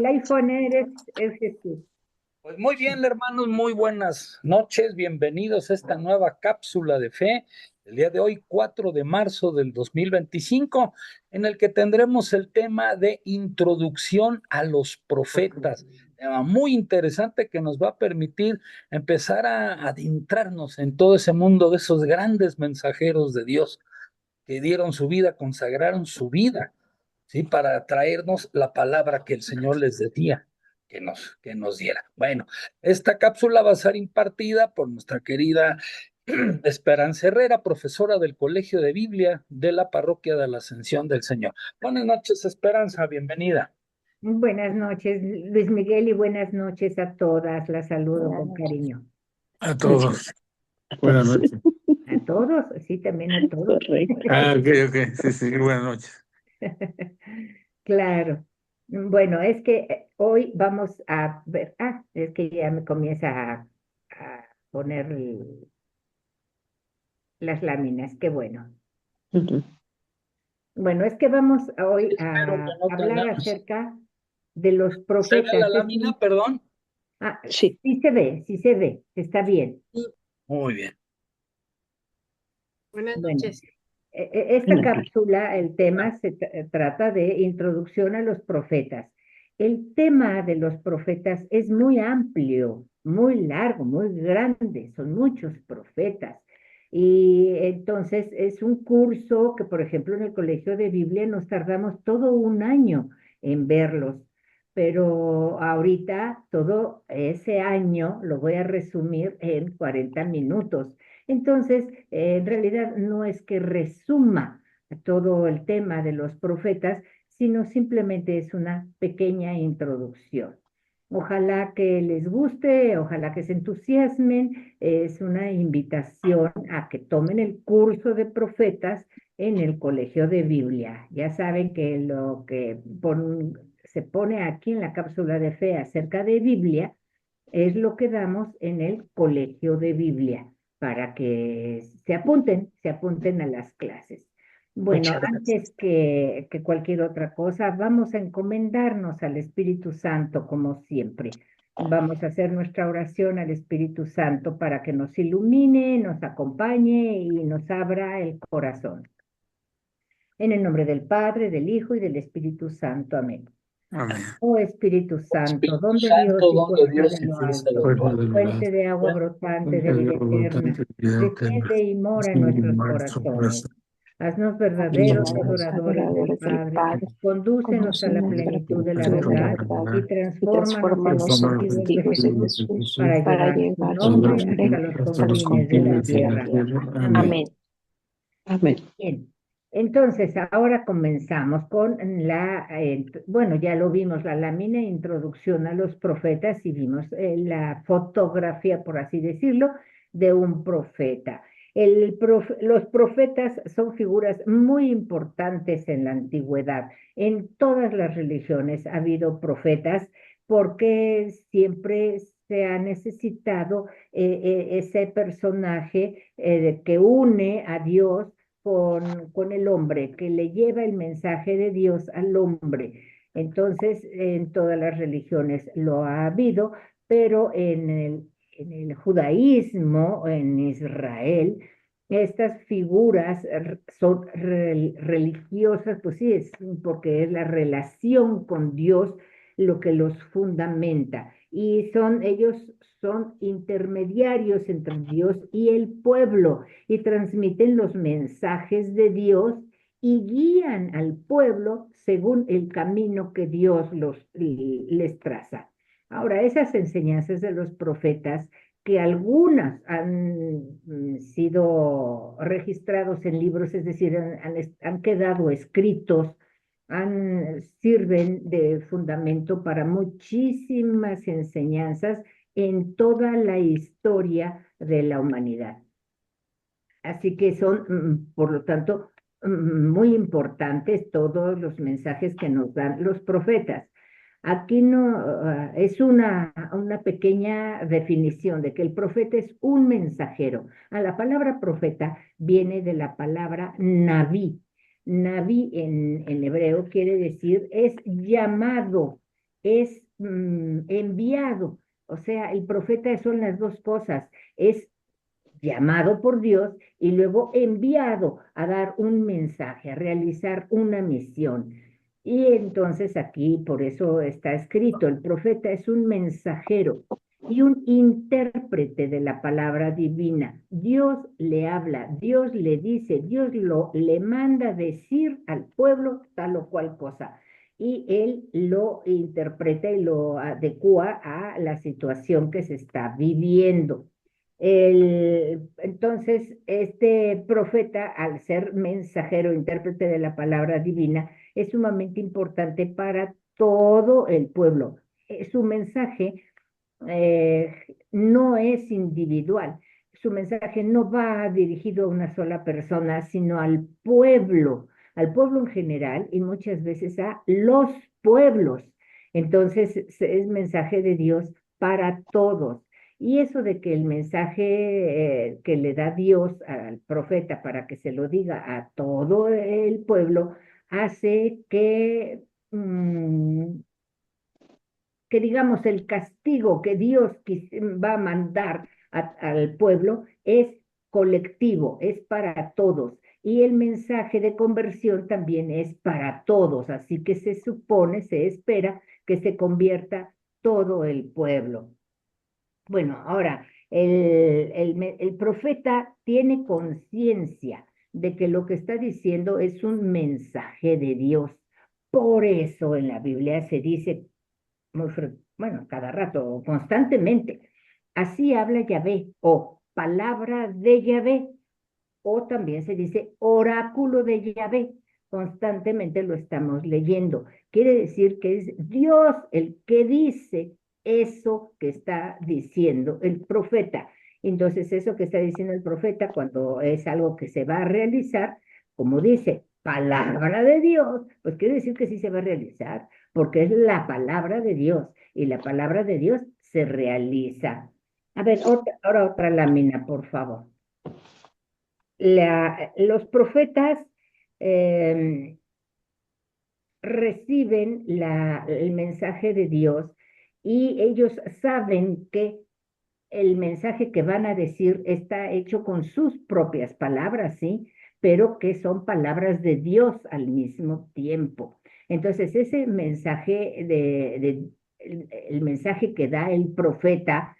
el iPhone es Jesús. Pues muy bien, hermanos, muy buenas noches. Bienvenidos a esta nueva cápsula de fe. El día de hoy, 4 de marzo del 2025, en el que tendremos el tema de introducción a los profetas. Tema muy interesante que nos va a permitir empezar a adentrarnos en todo ese mundo de esos grandes mensajeros de Dios que dieron su vida, consagraron su vida, ¿sí? Para traernos la palabra que el Señor les decía que nos diera. Bueno, esta cápsula va a ser impartida por nuestra querida Esperanza Herrera, profesora del Colegio de Biblia de la Parroquia de la Ascensión del Señor. Buenas noches, Esperanza, bienvenida. Buenas noches, Luis Miguel, y buenas noches a todas. Las saludo Buenas con noches. cariño. A todos. A Buenas todos. noches. A todos, sí, también a todos. Correcto. Ok. Sí, sí, buenas noches. Claro. Bueno, es que hoy vamos a ver, es que ya me comienza a poner las láminas, qué bueno. Ujú. Bueno, es que vamos hoy Espero que a no hablar tengamos. acerca de los ¿Se ve la profetas. lámina, perdón? Sí. Sí se ve, está bien. Muy bien. Buenas Bueno, noches. esta Buenas noches. cápsula, el tema trata de introducción a los profetas. El tema de los profetas es muy amplio, muy largo, muy grande, son muchos profetas. Y entonces es un curso que, por ejemplo, en el Colegio de Biblia nos tardamos todo un año en verlos, pero ahorita todo ese año lo voy a resumir en 40 minutos. Entonces, en realidad no es que resuma todo el tema de los profetas, sino simplemente es una pequeña introducción. Ojalá que les guste, ojalá que se entusiasmen. Es una invitación a que tomen el curso de profetas en el Colegio de Biblia. Ya saben que lo que se pone aquí en la cápsula de fe acerca de Biblia es lo que damos en el Colegio de Biblia para que se apunten a las clases. Bueno, Muchas gracias. antes que cualquier otra cosa, vamos a encomendarnos al Espíritu Santo como siempre. Vamos a hacer nuestra oración al Espíritu Santo para que nos ilumine, nos acompañe y nos abra el corazón. En el nombre del Padre, del Hijo y del Espíritu Santo. Amén. Amén. Oh Espíritu Santo, Espíritu don de Dios Santo, y don de fuerza Dios de y lo fuerza de alto, lo Fuerza de alto. los fuente de agua brotante de vida eterna, desciende y mora en nuestros corazones. Haznos verdaderos Verdaderos adoradores del adoradores del Padre, Padre, condúcenos a la conócenos a la plenitud de la plenitud de la verdad verdad y y transfórmanos en transfórmanos en testigos de testigos de Jesús Jesús para para llevar su llevar su nombre nombre hasta los hasta los confines de la confines de la tierra. tierra. Amén. Amén. Amén. Bien, entonces ahora comenzamos con bueno, ya lo vimos, la lámina introducción a los profetas y vimos la fotografía, por así decirlo, de un profeta. Los profetas son figuras muy importantes en la antigüedad. En todas las religiones ha habido profetas porque siempre se ha necesitado ese personaje que une a Dios con el hombre, que le lleva el mensaje de Dios al hombre. Entonces, en todas las religiones lo ha habido, pero en el judaísmo, en Israel, estas figuras son religiosas, pues sí, es porque es la relación con Dios lo que los fundamenta. Y ellos son intermediarios entre Dios y el pueblo y transmiten los mensajes de Dios y guían al pueblo según el camino que Dios les traza. Ahora, esas enseñanzas de los profetas, que algunas han sido registrados en libros, es decir, han quedado escritos, sirven de fundamento para muchísimas enseñanzas en toda la historia de la humanidad. Así que son, por lo tanto, muy importantes todos los mensajes que nos dan los profetas. Aquí no, es una pequeña definición de que el profeta es un mensajero. La palabra profeta viene de la palabra naví. Naví en hebreo quiere decir es llamado. es enviado. O sea, el profeta son las dos cosas. Es llamado por Dios y luego enviado a dar un mensaje, a realizar una misión. Y entonces aquí, por eso está escrito, el profeta es un mensajero y un intérprete de la palabra divina. Dios le habla, Dios le dice, le manda decir al pueblo tal o cual cosa. Y él lo interpreta y lo adecua a la situación que se está viviendo. Entonces, este profeta, al ser mensajero, intérprete de la palabra divina, es sumamente importante para todo el pueblo. Su mensaje eh, no es individual, su mensaje no va dirigido a una sola persona, sino al pueblo en general y muchas veces a los pueblos. Entonces, es mensaje de Dios para todos. Y eso de que el mensaje que le da Dios al profeta para que se lo diga a todo el pueblo, hace que digamos el castigo que Dios va a mandar al pueblo es colectivo, es para todos. Y el mensaje de conversión también es para todos. Así que se supone, se espera que se convierta todo el pueblo. Bueno, ahora, el profeta tiene conciencia de que lo que está diciendo es un mensaje de Dios. Por eso en la Biblia se dice, bueno, cada rato o constantemente, así habla Yahvé o palabra de Yahvé, o también se dice oráculo de Yahvé. Constantemente lo estamos leyendo. Quiere decir que es Dios el que dice eso que está diciendo el profeta. Entonces, eso que está diciendo el profeta, cuando es algo que se va a realizar, como dice palabra de Dios, pues quiere decir que sí se va a realizar, porque es la palabra de Dios y la palabra de Dios se realiza. A ver, ahora otra lámina, por favor. Los profetas eh, reciben el mensaje de Dios y ellos saben que el mensaje que van a decir está hecho con sus propias palabras, ¿sí? Pero que son palabras de Dios al mismo tiempo. Entonces, ese mensaje el mensaje que da el profeta,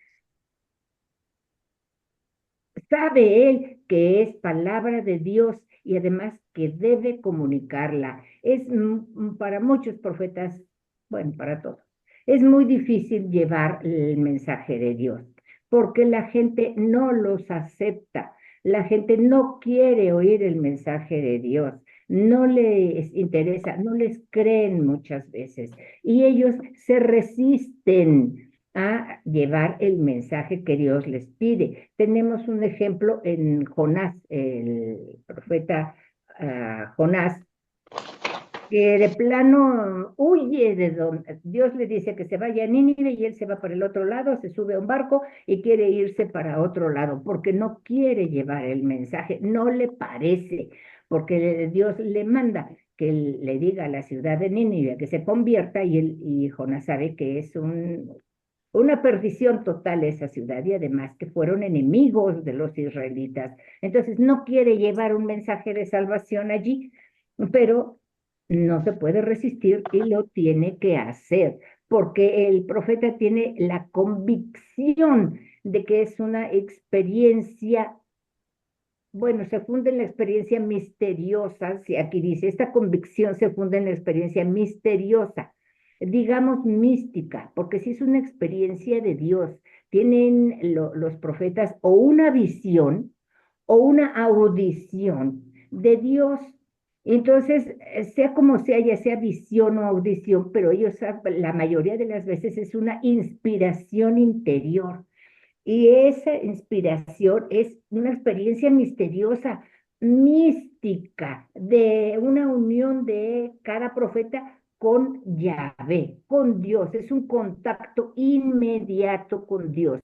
sabe él que es palabra de Dios y además que debe comunicarla. Es para muchos profetas, bueno, para todos, es muy difícil llevar el mensaje de Dios porque la gente no los acepta. La gente no quiere oír el mensaje de Dios, no les interesa, no les creen muchas veces y ellos se resisten a llevar el mensaje que Dios les pide. Tenemos un ejemplo en Jonás, el profeta Jonás, que de plano huye de donde Dios le dice que se vaya a Nínive y él se va para el otro lado, se sube a un barco y quiere irse para otro lado porque no quiere llevar el mensaje, no le parece, porque Dios le manda que le diga a la ciudad de Nínive que se convierta y Jonás sabe que es una perdición total esa ciudad y además que fueron enemigos de los israelitas. Entonces no quiere llevar un mensaje de salvación allí, pero no se puede resistir y lo tiene que hacer, porque el profeta tiene la convicción de que es una experiencia, bueno, se funda en la experiencia misteriosa, si aquí dice, esta convicción se funda en la experiencia misteriosa, digamos mística, porque si es una experiencia de Dios, tienen los profetas o una visión o una audición de Dios. Entonces, sea como sea, ya sea visión o audición, pero ellos, la mayoría de las veces es una inspiración interior. Y esa inspiración es una experiencia misteriosa, mística, de una unión de cada profeta con Yahvé, con Dios. Es un contacto inmediato con Dios.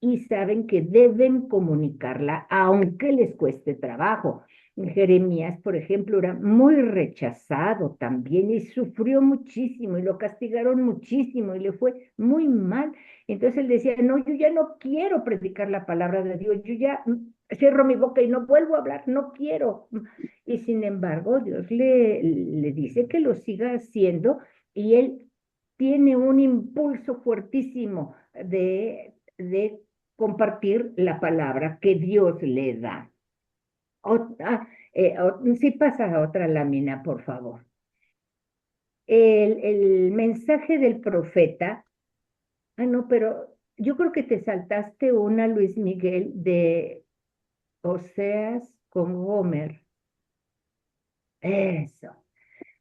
Y saben que deben comunicarla, aunque les cueste trabajo. Jeremías, por ejemplo, era muy rechazado también y sufrió muchísimo y lo castigaron muchísimo y le fue muy mal. Entonces él decía, no, yo ya no quiero predicar la palabra de Dios, yo ya cierro mi boca y no vuelvo a hablar, no quiero. Y sin embargo, Dios le dice que lo siga haciendo y él tiene un impulso fuertísimo de compartir la palabra que Dios le da. Sí pasa a otra lámina, por favor. El mensaje del profeta, no, pero yo creo que te saltaste una, Luis Miguel, de Oseas con Gomer. Eso.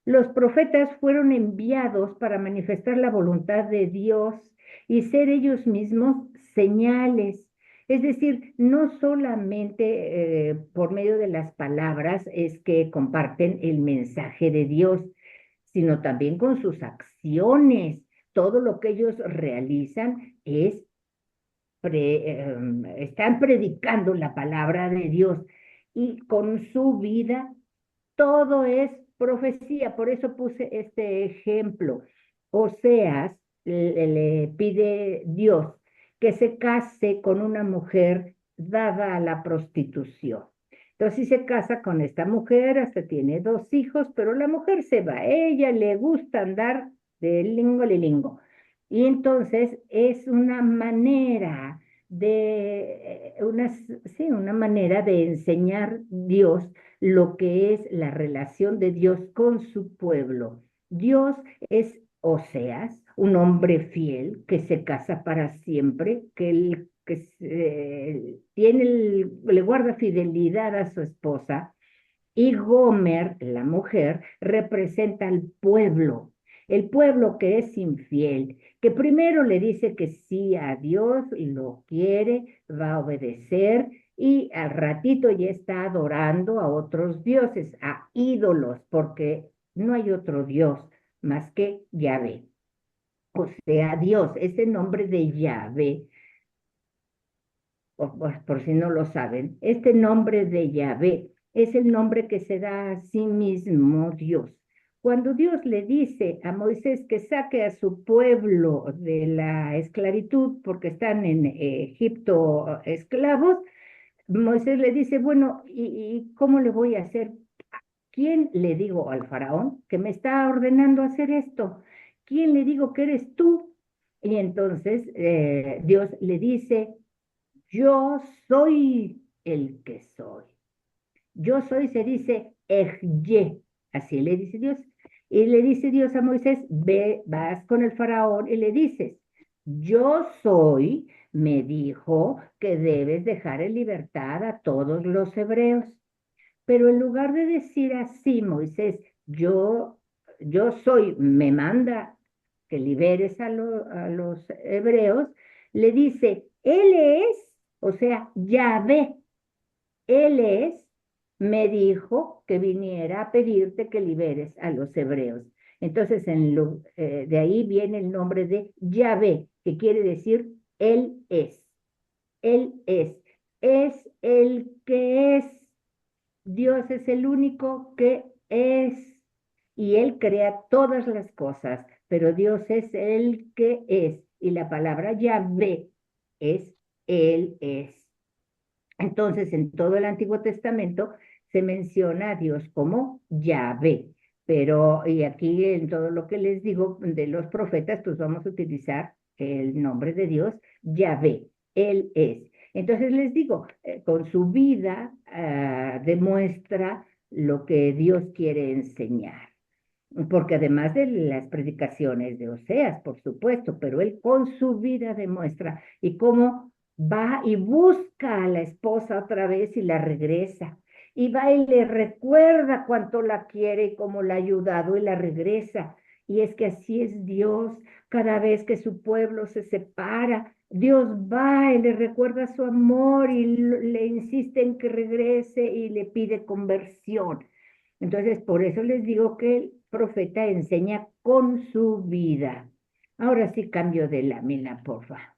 Los profetas fueron enviados para manifestar la voluntad de Dios y ser ellos mismos señales. Es decir, no solamente por medio de las palabras es que comparten el mensaje de Dios, sino también con sus acciones. Todo lo que ellos realizan están predicando la palabra de Dios y con su vida todo es profecía, por eso puse este ejemplo. Oseas le pide Dios que se case con una mujer dada a la prostitución. Entonces, si se casa con esta mujer, hasta tiene 2 hijos, pero la mujer se va, a ella le gusta andar de lingo lilingo. Y entonces es una manera una manera de enseñar Dios lo que es la relación de Dios con su pueblo. Dios es Oseas, un hombre fiel que se casa para siempre, le guarda fidelidad a su esposa, y Gomer, la mujer, representa al pueblo, el pueblo que es infiel, que primero le dice que sí a Dios y lo quiere, va a obedecer y al ratito ya está adorando a otros dioses, a ídolos, porque no hay otro Dios más que Yahvé. O sea, Dios, ese nombre de Yahvé, por si no lo saben, este nombre de Yahvé es el nombre que se da a sí mismo Dios. Cuando Dios le dice a Moisés que saque a su pueblo de la esclavitud porque están en Egipto esclavos, Moisés le dice, bueno, ¿y cómo le voy a hacer? ¿Quién le digo al faraón que me está ordenando hacer esto? ¿Quién le digo que eres tú? Y entonces Dios le dice, yo soy el que soy. Yo soy, se dice Ejye, así le dice Dios. Y le dice Dios a Moisés, ve, vas con el faraón y le dices, yo soy, me dijo que debes dejar en libertad a todos los hebreos. Pero en lugar de decir así, Moisés, yo soy, me manda que liberes a los hebreos, le dice, él es, o sea, Yahvé, él es, me dijo que viniera a pedirte que liberes a los hebreos. Entonces, de ahí viene el nombre de Yahvé, que quiere decir él es. Él es el que es. Dios es el único que es y Él crea todas las cosas, pero Dios es el que es y la palabra Yahvé es Él es. Entonces, en todo el Antiguo Testamento se menciona a Dios como Yahvé, pero y aquí en todo lo que les digo de los profetas, pues vamos a utilizar el nombre de Dios, Yahvé, Él es. Entonces les digo, con su vida demuestra lo que Dios quiere enseñar. Porque además de las predicaciones de Oseas, por supuesto, pero él con su vida demuestra y cómo va y busca a la esposa otra vez y la regresa. Y va y le recuerda cuánto la quiere y cómo la ha ayudado y la regresa. Y es que así es Dios. Cada vez que su pueblo se separa, Dios va y le recuerda su amor y le insiste en que regrese y le pide conversión. Entonces, por eso les digo que el profeta enseña con su vida. Ahora sí cambio de lámina, porfa.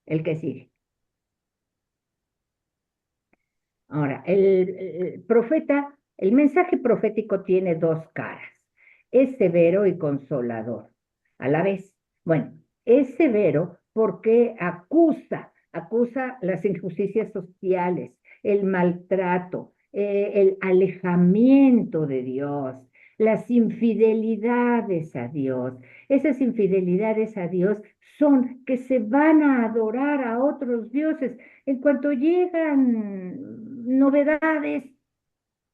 El que sigue. Ahora, el profeta, el mensaje profético tiene dos caras. Es severo y consolador a la vez. Bueno, es severo porque acusa las injusticias sociales, el maltrato, el alejamiento de Dios, las infidelidades a Dios. Esas infidelidades a Dios son que se van a adorar a otros dioses. En cuanto llegan novedades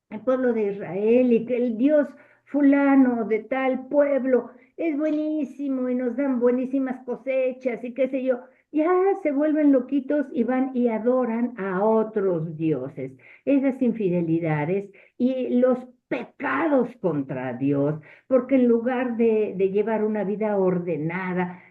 al pueblo de Israel y que el Dios fulano de tal pueblo es buenísimo y nos dan buenísimas cosechas y qué sé yo, ya se vuelven loquitos y van y adoran a otros dioses. Esas infidelidades y los pecados contra Dios, porque en lugar de llevar una vida ordenada,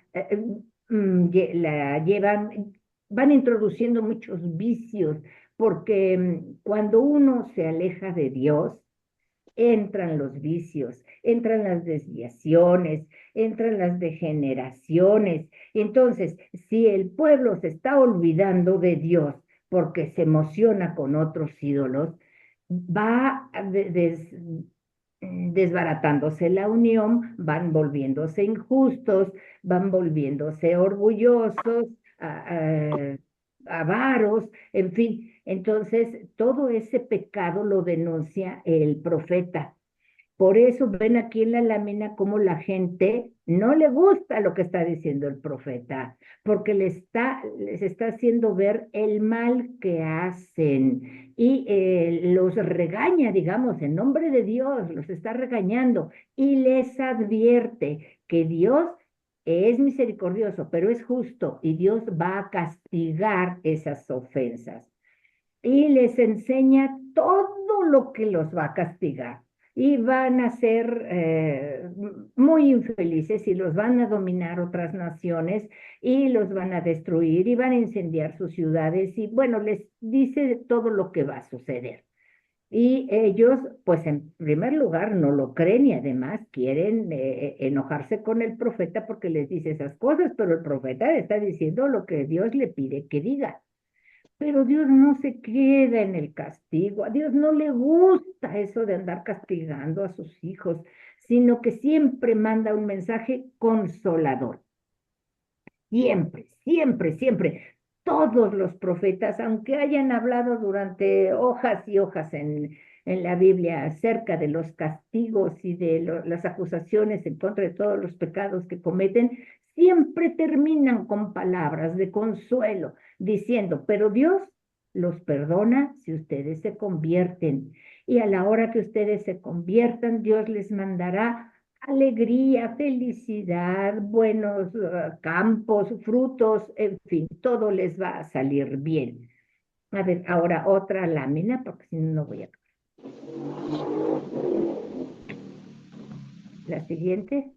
la llevan, van introduciendo muchos vicios, porque cuando uno se aleja de Dios, entran los vicios, entran las desviaciones, entran las degeneraciones. Entonces, si el pueblo se está olvidando de Dios porque se emociona con otros ídolos, va desbaratándose la unión, van volviéndose injustos, van volviéndose orgullosos, avaros, en fin. Entonces, todo ese pecado lo denuncia el profeta. Por eso ven aquí en la lámina cómo la gente no le gusta lo que está diciendo el profeta, porque les está haciendo ver el mal que hacen y los regaña, digamos, en nombre de Dios, los está regañando y les advierte que Dios es misericordioso, pero es justo y Dios va a castigar esas ofensas y les enseña todo lo que los va a castigar y van a ser muy infelices y los van a dominar otras naciones y los van a destruir y van a incendiar sus ciudades y bueno, les dice todo lo que va a suceder. Y ellos, pues en primer lugar, no lo creen y además quieren enojarse con el profeta porque les dice esas cosas, pero el profeta está diciendo lo que Dios le pide que diga. Pero Dios no se queda en el castigo. A Dios no le gusta eso de andar castigando a sus hijos, sino que siempre manda un mensaje consolador. Siempre, siempre, siempre. Todos los profetas, aunque hayan hablado durante hojas y hojas en la Biblia acerca de los castigos y de las acusaciones en contra de todos los pecados que cometen, siempre terminan con palabras de consuelo, diciendo, pero Dios los perdona si ustedes se convierten. Y a la hora que ustedes se conviertan, Dios les mandará alegría, felicidad, buenos campos, frutos, en fin, todo les va a salir bien. A ver, ahora otra lámina, porque si no, no voy a... La siguiente.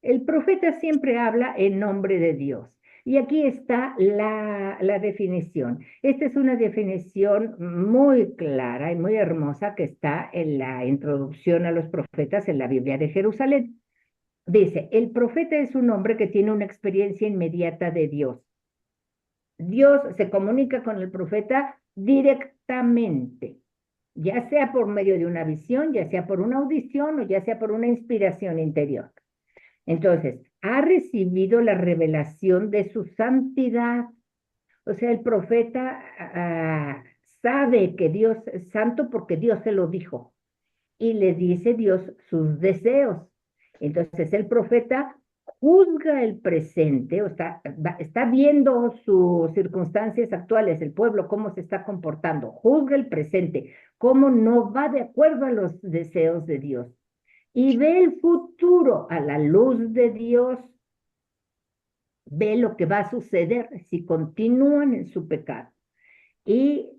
El profeta siempre habla en nombre de Dios. Y aquí está la definición. Esta es una definición muy clara y muy hermosa que está en la introducción a los profetas en la Biblia de Jerusalén. Dice, el profeta es un hombre que tiene una experiencia inmediata de Dios. Dios se comunica con el profeta directamente, ya sea por medio de una visión, ya sea por una audición o ya sea por una inspiración interior. Entonces, ha recibido la revelación de su santidad. O sea, el profeta sabe que Dios es santo porque Dios se lo dijo y le dice Dios sus deseos. Entonces, el profeta juzga el presente, o sea, está viendo sus circunstancias actuales, el pueblo, cómo se está comportando, juzga el presente, cómo no va de acuerdo a los deseos de Dios y ve el futuro a la luz de Dios, ve lo que va a suceder si continúan en su pecado y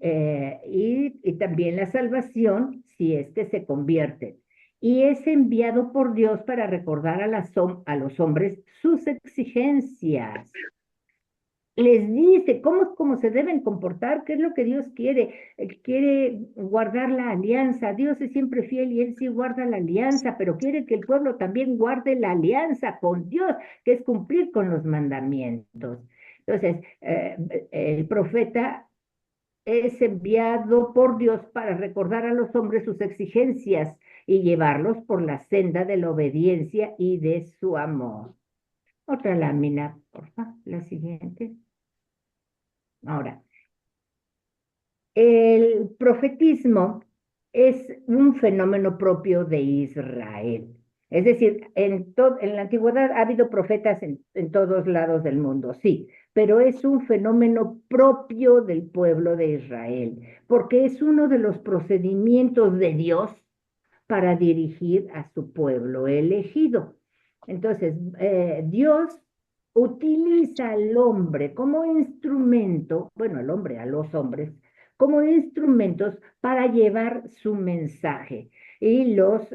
también la salvación si es que se convierten. Y es enviado por Dios para recordar a los hombres sus exigencias. les dice cómo se deben comportar, qué es lo que Dios quiere. Quiere guardar la alianza. Dios es siempre fiel y Él sí guarda la alianza, pero quiere que el pueblo también guarde la alianza con Dios, que es cumplir con los mandamientos. Entonces, el profeta es enviado por Dios para recordar a los hombres sus exigencias y llevarlos por la senda de la obediencia y de su amor. Otra lámina, por favor, la siguiente. Ahora, el profetismo es un fenómeno propio de Israel. Es decir, en la antigüedad ha habido profetas en todos lados del mundo, sí, pero es un fenómeno propio del pueblo de Israel, porque es uno de los procedimientos de Dios para dirigir a su pueblo elegido. Entonces, Dios utiliza al hombre como instrumento, bueno, al hombre, a los hombres, como instrumentos para llevar su mensaje. Y los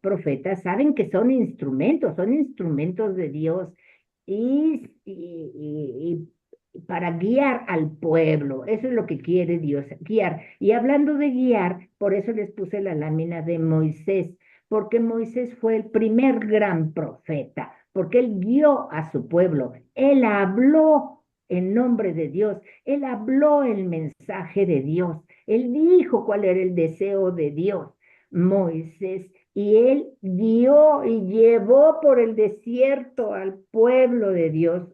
profetas saben que son instrumentos de Dios y para guiar al pueblo. Eso es lo que quiere Dios, guiar. Y hablando de guiar, por eso les puse la lámina de Moisés, porque Moisés fue el primer gran profeta, porque él guió a su pueblo, él habló en nombre de Dios, él habló el mensaje de Dios, él dijo cuál era el deseo de Dios, Moisés, y él guió y llevó por el desierto al pueblo de Dios,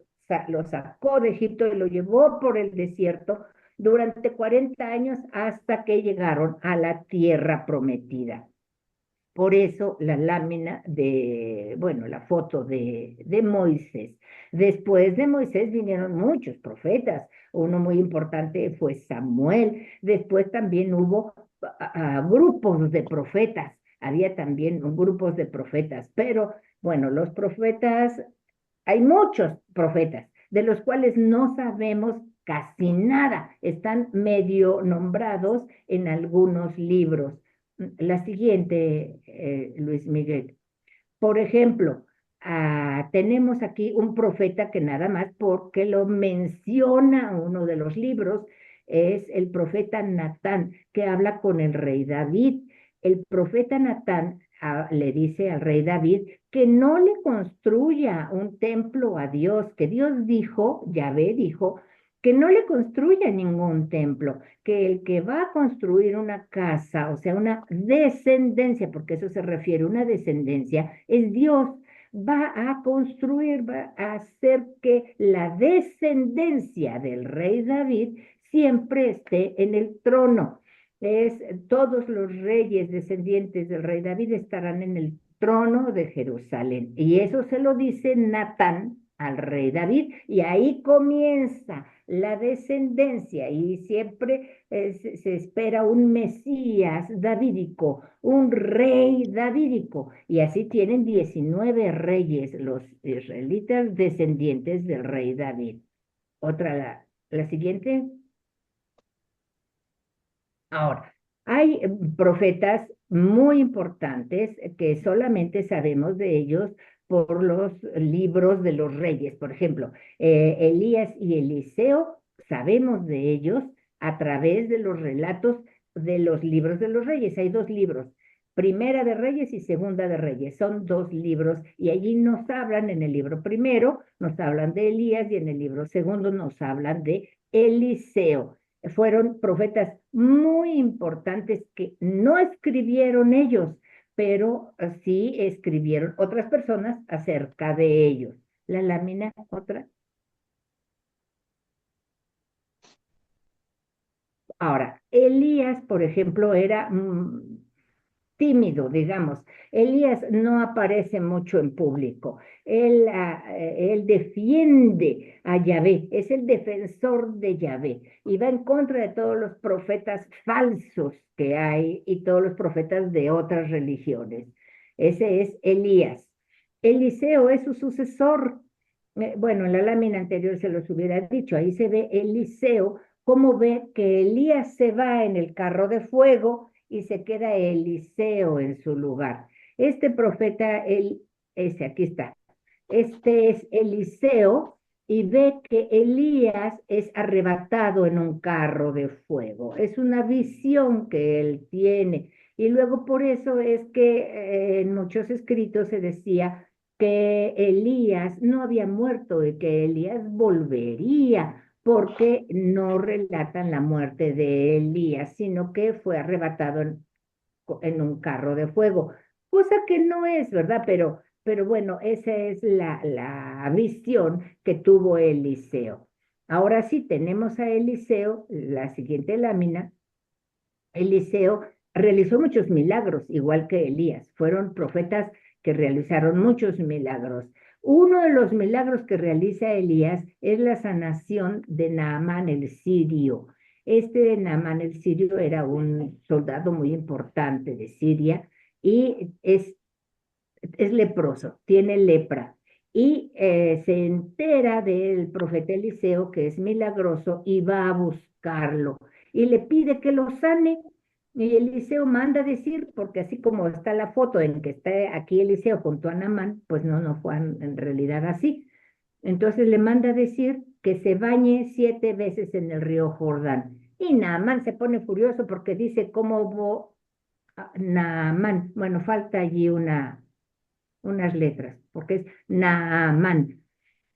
lo sacó de Egipto y lo llevó por el desierto durante 40 años hasta que llegaron a la tierra prometida. Por eso la lámina bueno, la foto de Moisés. Después de Moisés vinieron muchos profetas. Uno muy importante fue Samuel. Después también hubo grupos de profetas. Había también grupos de profetas. Pero bueno, los profetas, hay muchos profetas, de los cuales no sabemos casi nada. Están medio nombrados en algunos libros. La siguiente, Luis Miguel. Por ejemplo, tenemos aquí un profeta que nada más porque lo menciona uno de los libros, es el profeta Natán, que habla con el rey David. El profeta Natán le dice al rey David que no le construya un templo a Dios, que Dios dijo, Yahvé dijo, que no le construya ningún templo, que el que va a construir una casa, o sea, una descendencia, porque eso se refiere a una descendencia, es Dios. Va a construir, va a hacer que la descendencia del rey David siempre esté en el trono. Todos los reyes descendientes del rey David estarán en el trono de Jerusalén. Y eso se lo dice Natán al rey David, y ahí comienza la descendencia, y siempre se espera un Mesías davídico, un rey davídico, y así tienen 19 reyes los israelitas descendientes del rey David. Otra, la siguiente. Ahora, hay profetas muy importantes que solamente sabemos de ellos por los libros de los reyes. Por ejemplo, Elías y Eliseo, sabemos de ellos a través de los relatos de los libros de los reyes. Hay dos libros, Primera de Reyes y Segunda de Reyes. Son dos libros y allí nos hablan, en el libro primero nos hablan de Elías y en el libro segundo nos hablan de Eliseo. Fueron profetas muy importantes que no escribieron ellos, pero sí escribieron otras personas acerca de ellos. La lámina, otra. Ahora, Elías, por ejemplo, era tímido, digamos. Elías no aparece mucho en público. Él defiende a Yahvé, es el defensor de Yahvé y va en contra de todos los profetas falsos que hay y todos los profetas de otras religiones. Ese es Elías. Eliseo es su sucesor. Bueno, en la lámina anterior se los hubiera dicho, ahí se ve Eliseo, cómo ve que Elías se va en el carro de fuego y se queda Eliseo en su lugar. Este profeta, aquí está, este es Eliseo, y ve que Elías es arrebatado en un carro de fuego. Es una visión que él tiene. Y luego por eso es que en muchos escritos se decía que Elías no había muerto y que Elías volvería, porque no relatan la muerte de Elías, sino que fue arrebatado en un carro de fuego, cosa que no es, ¿verdad? Pero bueno, esa es la visión que tuvo Eliseo. Ahora sí, tenemos a Eliseo, la siguiente lámina. Eliseo realizó muchos milagros, igual que Elías. Fueron profetas que realizaron muchos milagros. Uno de los milagros que realiza Elías es la sanación de Naamán el sirio. Este Naamán el sirio era un soldado muy importante de Siria y es leproso, tiene lepra. Y se entera del profeta Eliseo que es milagroso y va a buscarlo y le pide que lo sane. Y Eliseo manda decir, porque así como está la foto en que está aquí Eliseo junto a Naamán, pues no fue en realidad así. Entonces le manda decir que se bañe 7 veces en el río Jordán. Y Naamán se pone furioso porque dice, ¿cómo Naamán? Bueno, falta allí unas letras, porque es Naamán.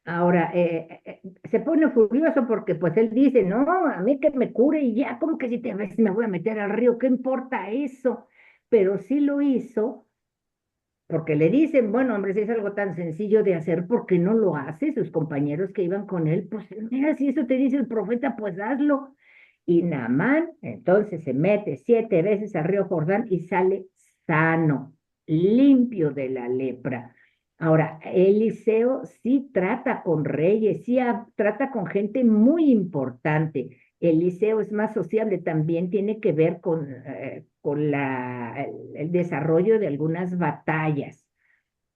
Ahora, se pone furioso porque pues él dice, no, a mí que me cure y ya, como que si te ves me voy a meter al río, ¿qué importa eso? Pero sí lo hizo porque le dicen, bueno, hombre, si es algo tan sencillo de hacer, ¿por qué no lo hace? Sus compañeros que iban con él, pues mira, si eso te dice el profeta, pues hazlo. Y Naamán entonces se mete 7 veces al río Jordán y sale sano, limpio de la lepra. Ahora, Eliseo sí trata con reyes, sí trata con gente muy importante. Eliseo es más sociable, también tiene que ver con el desarrollo de algunas batallas.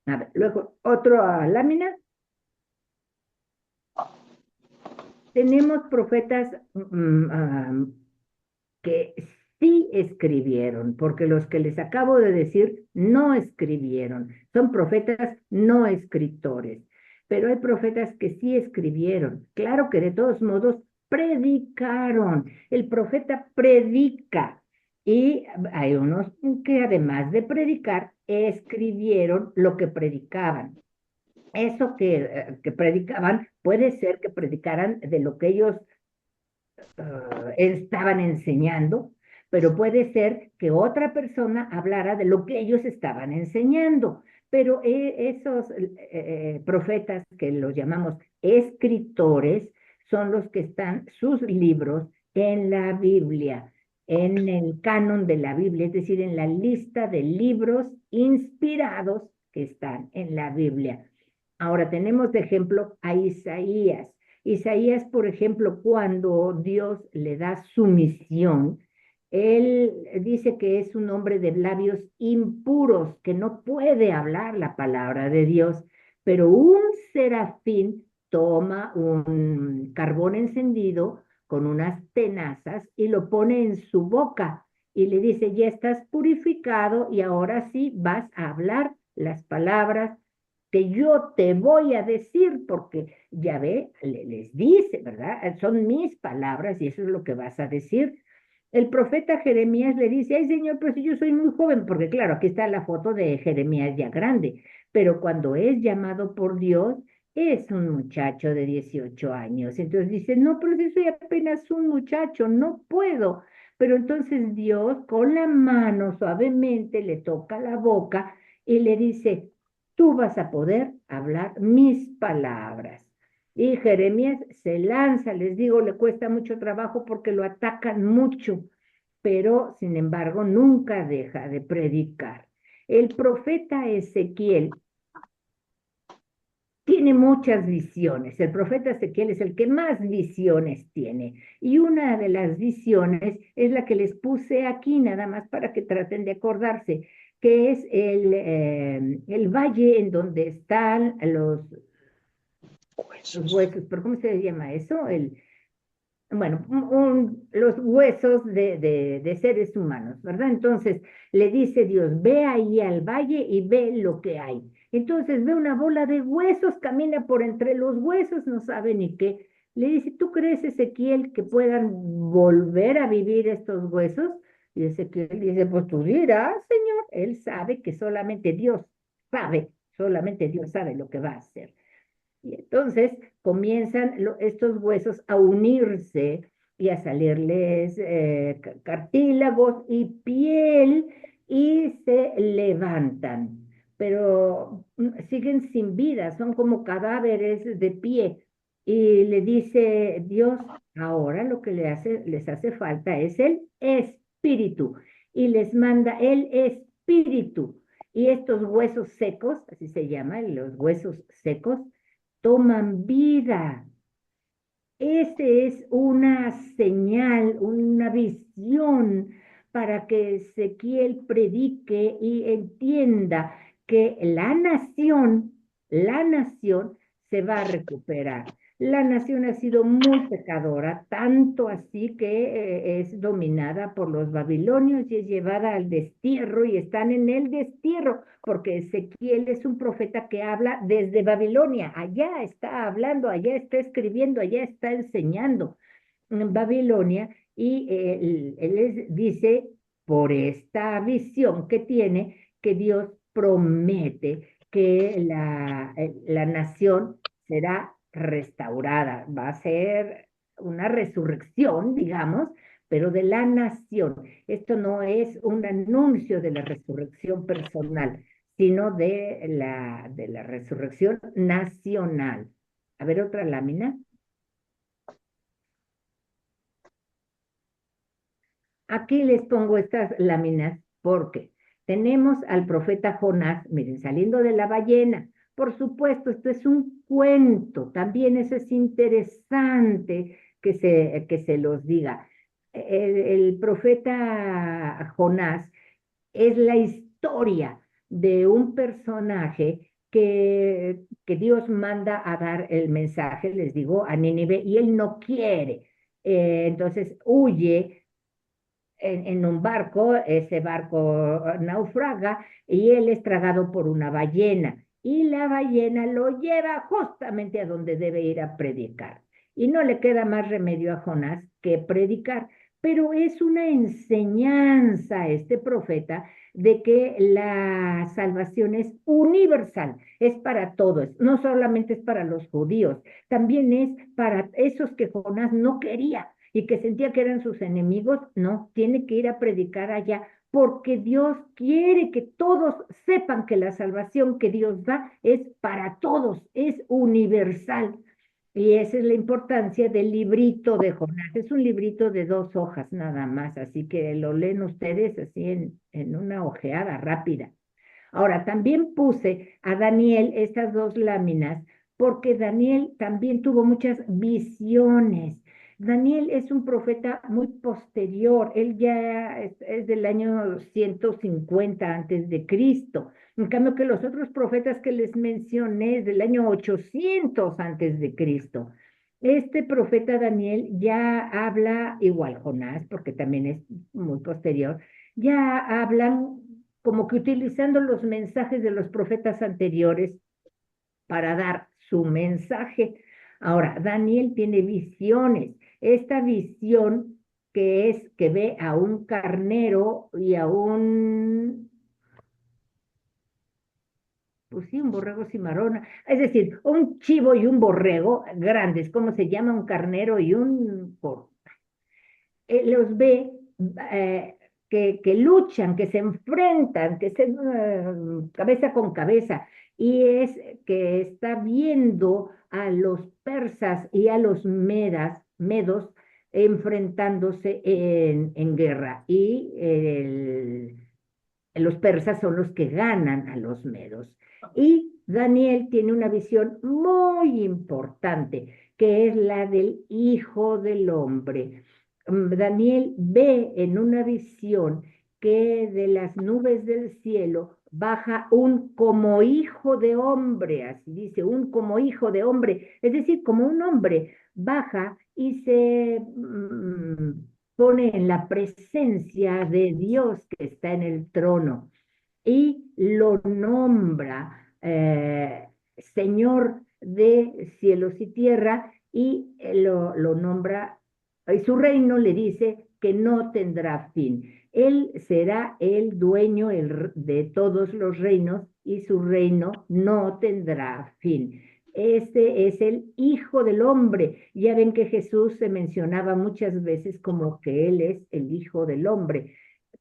A ver, luego, otra lámina. Tenemos profetas que sí escribieron, porque los que les acabo de decir no escribieron. Son profetas no escritores, pero hay profetas que sí escribieron. Claro que de todos modos predicaron. El profeta predica y hay unos que además de predicar, escribieron lo que predicaban. Eso que predicaban puede ser que predicaran de lo que ellos estaban enseñando, pero puede ser que otra persona hablara de lo que ellos estaban enseñando. Pero esos profetas que los llamamos escritores son los que están sus libros en la Biblia, en el canon de la Biblia, es decir, en la lista de libros inspirados que están en la Biblia. Ahora tenemos de ejemplo a Isaías. Isaías, por ejemplo, cuando Dios le da su misión, él dice que es un hombre de labios impuros, que no puede hablar la palabra de Dios, pero un serafín toma un carbón encendido con unas tenazas y lo pone en su boca y le dice, ya estás purificado y ahora sí vas a hablar las palabras que yo te voy a decir, porque ya ve, les dice, ¿verdad? Son mis palabras y eso es lo que vas a decir. El profeta Jeremías le dice, ay Señor, pero si yo soy muy joven, porque claro, aquí está la foto de Jeremías ya grande, pero cuando es llamado por Dios, es un muchacho de 18 años. Entonces dice, no, pero si soy apenas un muchacho, no puedo. Pero entonces Dios con la mano suavemente le toca la boca y le dice, tú vas a poder hablar mis palabras. Y Jeremías se lanza, les digo, le cuesta mucho trabajo porque lo atacan mucho, pero sin embargo nunca deja de predicar. El profeta Ezequiel tiene muchas visiones. El profeta Ezequiel es el que más visiones tiene. Y una de las visiones es la que les puse aquí, nada más para que traten de acordarse, que es el valle en donde están los huesos. ¿Pero cómo se llama eso? Bueno, los huesos de seres humanos, ¿verdad? Entonces le dice Dios, ve ahí al valle y ve lo que hay. Entonces ve una bola de huesos, camina por entre los huesos, no sabe ni qué. Le dice, ¿tú crees, Ezequiel, que puedan volver a vivir estos huesos? Y Ezequiel dice, pues tú dirás, Señor. Él sabe que solamente Dios sabe lo que va a hacer. Y entonces comienzan estos huesos a unirse y a salirles cartílagos y piel y se levantan, pero siguen sin vida, son como cadáveres de pie. Y le dice Dios, ahora lo que les hace falta es el espíritu. Y les manda el espíritu. Y estos huesos secos, así se llaman, los huesos secos, toman vida. Ese es una señal, una visión para que Ezequiel predique y entienda que la nación se va a recuperar. La nación ha sido muy pecadora, tanto así que es dominada por los babilonios y es llevada al destierro y están en el destierro, porque Ezequiel es un profeta que habla desde Babilonia. Allá está hablando, allá está escribiendo, allá está enseñando en Babilonia y él les dice por esta visión que tiene que Dios promete que la nación será restaurada, va a ser una resurrección, digamos, pero de la nación. Esto no es un anuncio de la resurrección personal, sino de la resurrección nacional. A ver, otra lámina. Aquí les pongo estas láminas porque tenemos al profeta Jonás, miren, saliendo de la ballena. Por supuesto, esto es un cuento, también eso es interesante que se los diga. El profeta Jonás es la historia de un personaje que Dios manda a dar el mensaje, les digo, a Nínive, y él no quiere. Entonces huye en un barco, ese barco naufraga y él es tragado por una ballena. Y la ballena lo lleva justamente a donde debe ir a predicar. Y no le queda más remedio a Jonás que predicar. Pero es una enseñanza este profeta de que la salvación es universal, es para todos, no solamente es para los judíos, también es para esos que Jonás no quería y que sentía que eran sus enemigos. No, tiene que ir a predicar allá, porque Dios quiere que todos sepan que la salvación que Dios da es para todos, es universal. Y esa es la importancia del librito de Jonás. Es un librito de 2 hojas nada más, así que lo leen ustedes así en una ojeada rápida. Ahora, también puse a Daniel estas 2 láminas porque Daniel también tuvo muchas visiones. Daniel es un profeta muy posterior, él ya es del año 150 antes de Cristo. En cambio que los otros profetas que les mencioné es del año 800 antes de Cristo. Este profeta Daniel ya habla, igual Jonás, porque también es muy posterior, ya hablan como que utilizando los mensajes de los profetas anteriores para dar su mensaje. Ahora, Daniel tiene visiones. Esta visión que es que ve a un carnero y a pues sí, un borrego cimarrona, es decir, un chivo y un borrego grandes, ¿cómo se llama? Un carnero y un los ve eh, que luchan, que se enfrentan, que se cabeza con cabeza, y es que está viendo a los persas y a los medos enfrentándose en guerra, y los persas son los que ganan a los medos. Y Daniel tiene una visión muy importante, que es la del Hijo del Hombre. Daniel ve en una visión que de las nubes del cielo baja un como hijo de hombre, así dice, un como hijo de hombre, es decir, como un hombre baja y se pone en la presencia de Dios que está en el trono y lo nombra Señor de cielos y tierra, y lo nombra, y su reino le dice que no tendrá fin. Él será el dueño de todos los reinos y su reino no tendrá fin. Este es el Hijo del Hombre. Ya ven que Jesús se mencionaba muchas veces como que Él es el Hijo del Hombre,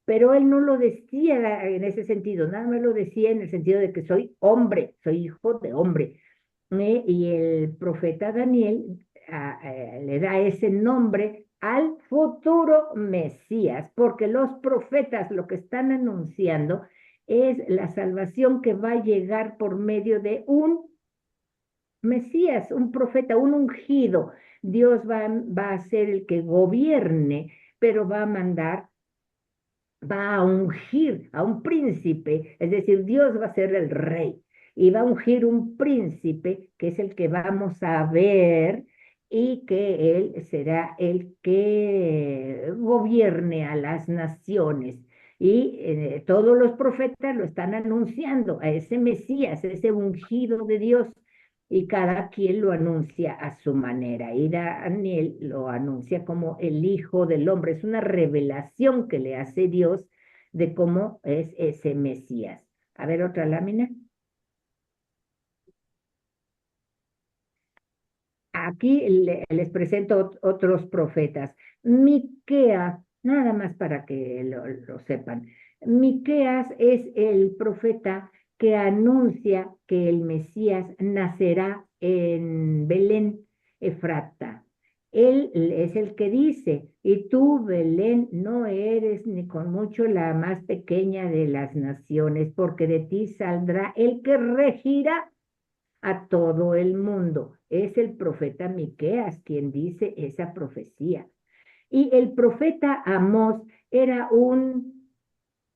pero Él no lo decía en ese sentido, nada más lo decía en el sentido de que soy hombre, soy hijo de hombre. Y el profeta Daniel le da ese nombre al futuro Mesías, porque los profetas lo que están anunciando es la salvación que va a llegar por medio de un Mesías, un profeta, un ungido. Dios va a ser el que gobierne, pero va a ungir a un príncipe, es decir, Dios va a ser el rey y va a ungir un príncipe que es el que vamos a ver y que él será el que gobierne a las naciones. Y todos los profetas lo están anunciando a ese Mesías, ese ungido de Dios, y cada quien lo anuncia a su manera. Y Daniel lo anuncia como el Hijo del Hombre. Es una revelación que le hace Dios de cómo es ese Mesías. A ver, otra lámina. Aquí les presento otros profetas. Miqueas, nada más para que lo sepan. Miqueas es el profeta que anuncia que el Mesías nacerá en Belén, Efrata. Él es el que dice, y tú, Belén, no eres ni con mucho la más pequeña de las naciones, porque de ti saldrá el que regirá a todo el mundo. Es el profeta Miqueas quien dice esa profecía. Y el profeta Amós era un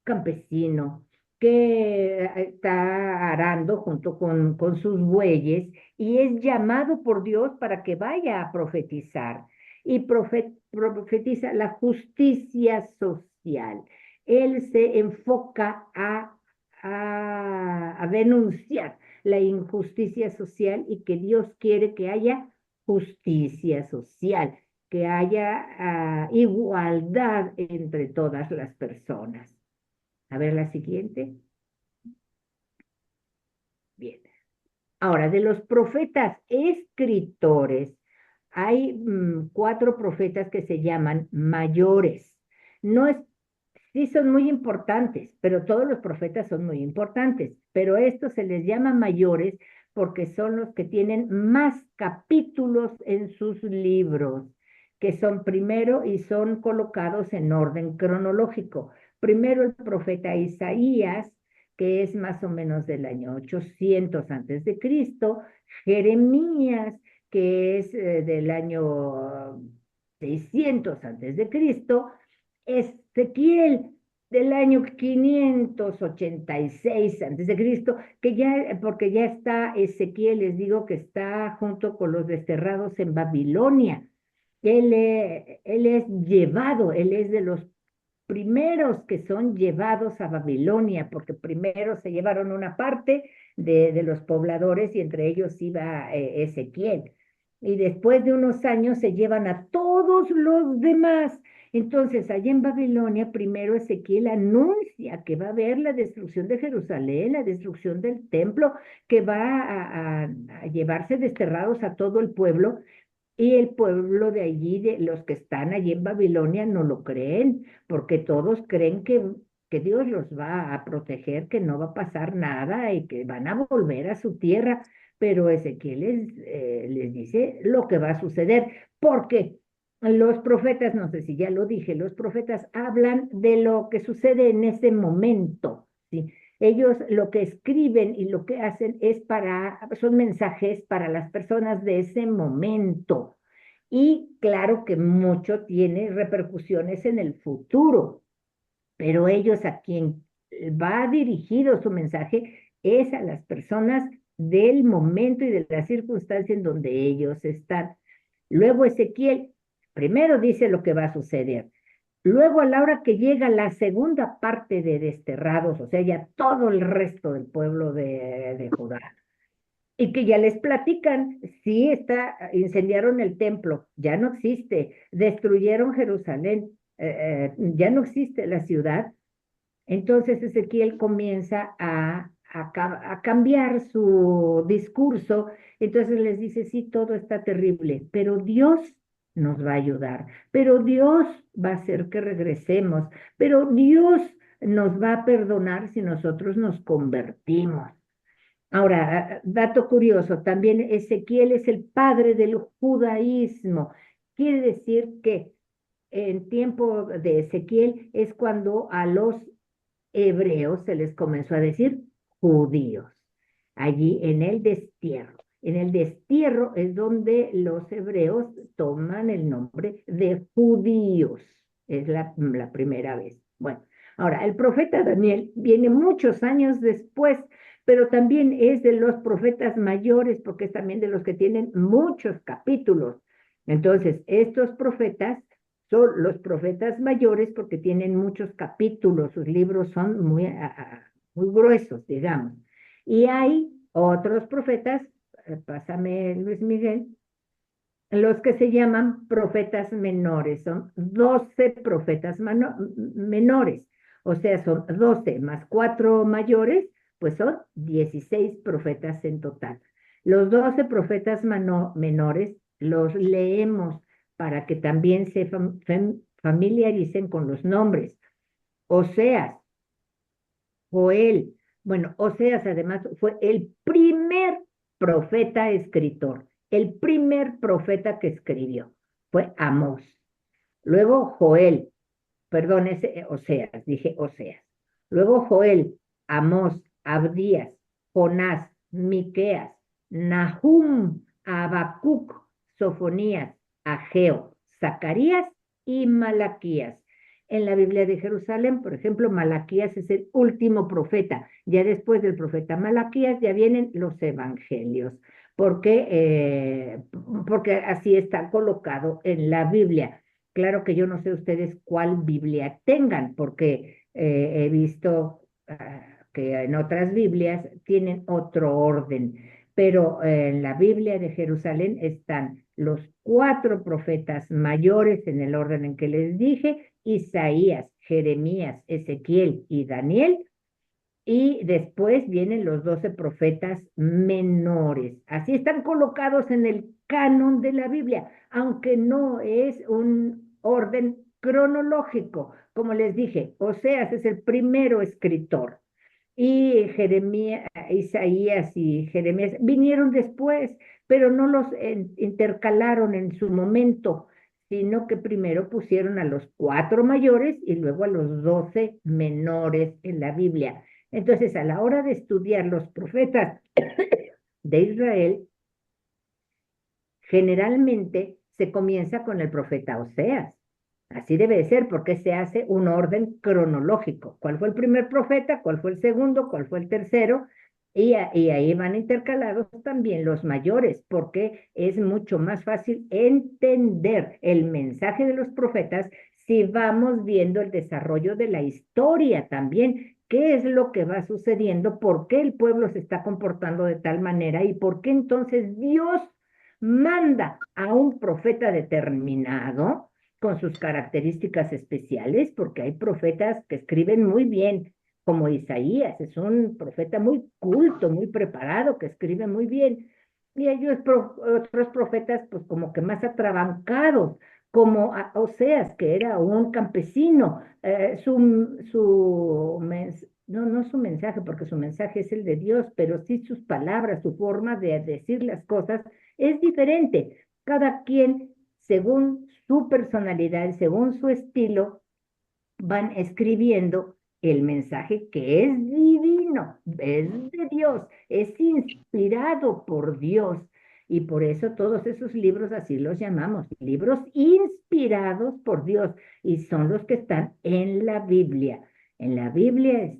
campesino que está arando junto con sus bueyes y es llamado por Dios para que vaya a profetizar. Y profetiza la justicia social. Él se enfoca a denunciar la injusticia social y que Dios quiere que haya justicia social, que haya igualdad entre todas las personas. A ver la siguiente. Bien. Ahora, de los profetas escritores, hay 4 profetas que se llaman mayores. No es, sí son muy importantes, pero todos los profetas son muy importantes, pero estos se les llama mayores porque son los que tienen más capítulos en sus libros, que son primero y son colocados en orden cronológico. Primero el profeta Isaías, que es más o menos del año 800 antes de Cristo, Jeremías, que es del año 600 antes de Cristo, Ezequiel del año 586 antes de Cristo, que ya, porque ya está Ezequiel, les digo que está junto con los desterrados en Babilonia. Él es llevado, él es de los primeros que son llevados a Babilonia, porque primero se llevaron una parte de los pobladores y entre ellos iba Ezequiel. Y después de unos años se llevan a todos los demás. Entonces, allá en Babilonia, primero Ezequiel anuncia que va a haber la destrucción de Jerusalén, la destrucción del templo, que va a llevarse desterrados a todo el pueblo. Y el pueblo de allí, de los que están allí en Babilonia, no lo creen, porque todos creen que Dios los va a proteger, que no va a pasar nada y que van a volver a su tierra. Pero Ezequiel les dice lo que va a suceder, porque los profetas, no sé si ya lo dije, los profetas hablan de lo que sucede en ese momento, ¿sí? Ellos lo que escriben y lo que hacen son mensajes para las personas de ese momento. Y claro que mucho tiene repercusiones en el futuro, pero ellos a quien va dirigido su mensaje es a las personas del momento y de la circunstancia en donde ellos están. Luego Ezequiel primero dice lo que va a suceder, Luego, a la hora que llega la segunda parte de desterrados, o sea, ya todo el resto del pueblo de Judá, y que ya les platican, sí, incendiaron el templo, ya no existe, destruyeron Jerusalén, ya no existe la ciudad. Entonces Ezequiel comienza a cambiar su discurso, entonces les dice, sí, todo está terrible, pero Dios nos va a ayudar, pero Dios va a hacer que regresemos, pero Dios nos va a perdonar si nosotros nos convertimos. Ahora, dato curioso, también Ezequiel es el padre del judaísmo. Quiere decir que en tiempo de Ezequiel es cuando a los hebreos se les comenzó a decir judíos, allí en el destierro. En el destierro es donde los hebreos toman el nombre de judíos. Es la primera vez. Bueno, ahora, el profeta Daniel viene muchos años después, pero también es de los profetas mayores, porque es también de los que tienen muchos capítulos. Entonces, estos profetas son los profetas mayores porque tienen muchos capítulos, sus libros son muy gruesos, digamos. Y hay otros profetas, pásame Luis Miguel, los que se llaman profetas menores, son 12 profetas menores, o sea, son 12 más 4 mayores, pues son 16 profetas en total. Los 12 profetas menores los leemos para que también se familiaricen con los nombres. Oseas, Joel, bueno, Oseas además fue el primer profeta escritor, el primer profeta que escribió, fue Amós. Luego Joel, perdón, ese Oseas, dije Oseas. Luego Joel, Amós, Abdías, Jonás, Miqueas, Nahum, Habacuc, Sofonías, Ageo, Zacarías y Malaquías. En la Biblia de Jerusalén, por ejemplo, Malaquías es el último profeta. Ya después del profeta Malaquías ya vienen los evangelios, porque así está colocado en la Biblia. Claro que yo no sé ustedes cuál Biblia tengan, porque he visto que en otras Biblias tienen otro orden, pero en la Biblia de Jerusalén están los 4 profetas mayores en el orden en que les dije, Isaías, Jeremías, Ezequiel y Daniel, y después vienen los 12 profetas menores. Así están colocados en el canon de la Biblia, aunque no es un orden cronológico. Como les dije, Oseas es el primero escritor y Jeremías, Isaías y Jeremías vinieron después, pero no los intercalaron en su momento, sino que primero pusieron a los 4 mayores y luego a los 12 menores en la Biblia. Entonces, a la hora de estudiar los profetas de Israel, generalmente se comienza con el profeta Oseas. Así debe de ser porque se hace un orden cronológico. ¿Cuál fue el primer profeta? ¿Cuál fue el segundo? ¿Cuál fue el tercero? Y ahí van intercalados también los mayores, porque es mucho más fácil entender el mensaje de los profetas si vamos viendo el desarrollo de la historia también. ¿Qué es lo que va sucediendo? ¿Por qué el pueblo se está comportando de tal manera? ¿Y por qué entonces Dios manda a un profeta determinado con sus características especiales? Porque hay profetas que escriben muy bien, como Isaías, es un profeta muy culto, muy preparado, que escribe muy bien. Y hay otros profetas, pues como que más atrabancados, como Oseas, que era un campesino. No su mensaje, porque su mensaje es el de Dios, pero sí sus palabras, su forma de decir las cosas es diferente. Cada quien, según su personalidad, según su estilo, van escribiendo el mensaje que es divino, es de Dios, es inspirado por Dios. Y por eso todos esos libros así los llamamos, libros inspirados por Dios, y son los que están en la Biblia. En la Biblia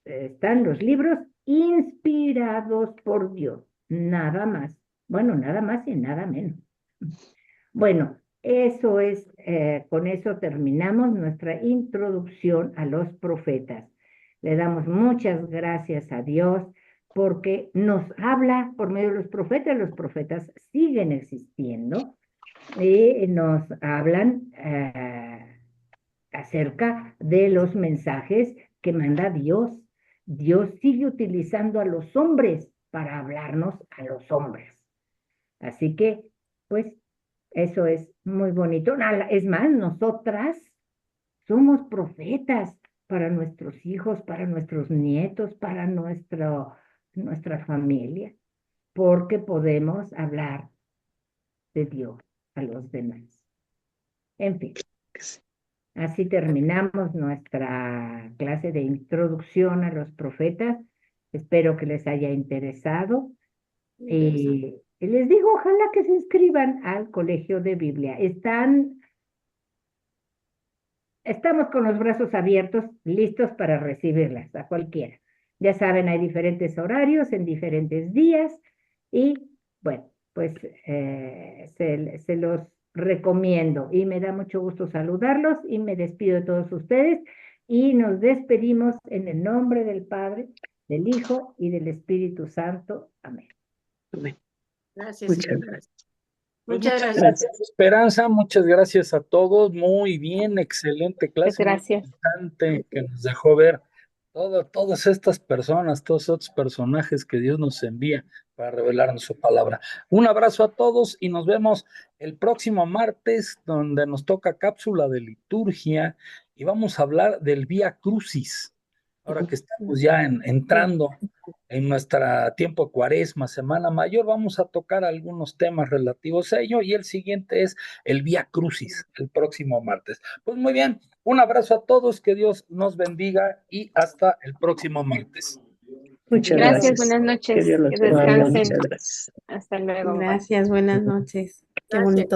están los libros inspirados por Dios, nada más. Bueno, nada más y nada menos. Bueno, Eso es, con eso terminamos nuestra introducción a los profetas. Le damos muchas gracias a Dios porque nos habla por medio de los profetas siguen existiendo y nos hablan acerca de los mensajes que manda Dios. Dios sigue utilizando a los hombres para hablarnos a los hombres. Así que, pues, eso es muy bonito. Es más, nosotras somos profetas para nuestros hijos, para nuestros nietos, para nuestra familia, porque podemos hablar de Dios a los demás. En fin, así terminamos nuestra clase de introducción a los profetas. Espero que les haya interesado. Y les digo, ojalá que se inscriban al Colegio de Biblia. Estamos con los brazos abiertos, listos para recibirlas, a cualquiera. Ya saben, hay diferentes horarios en diferentes días y, bueno, pues se los recomiendo y me da mucho gusto saludarlos y me despido de todos ustedes y nos despedimos en el nombre del Padre, del Hijo y del Espíritu Santo. Amén. Amén. Gracias. Muchas gracias. Muchas gracias. Gracias, Esperanza. Muchas gracias a todos. Muy bien, excelente clase. Gracias. Muy interesante que nos dejó ver todas estas personas, todos estos personajes que Dios nos envía para revelarnos su palabra. Un abrazo a todos y nos vemos el próximo martes, donde nos toca cápsula de liturgia y vamos a hablar del Vía Crucis. Ahora que estamos ya entrando en nuestro tiempo de Cuaresma, Semana Mayor, vamos a tocar algunos temas relativos a ello y el siguiente es el Vía Crucis, el próximo martes. Pues muy bien, un abrazo a todos, que Dios nos bendiga y hasta el próximo martes. Muchas Gracias, buenas noches. Que Dios los Que bendiga. descansen. Muchas gracias. Hasta luego. Bye. Gracias, buenas noches. Qué Gracias. bonito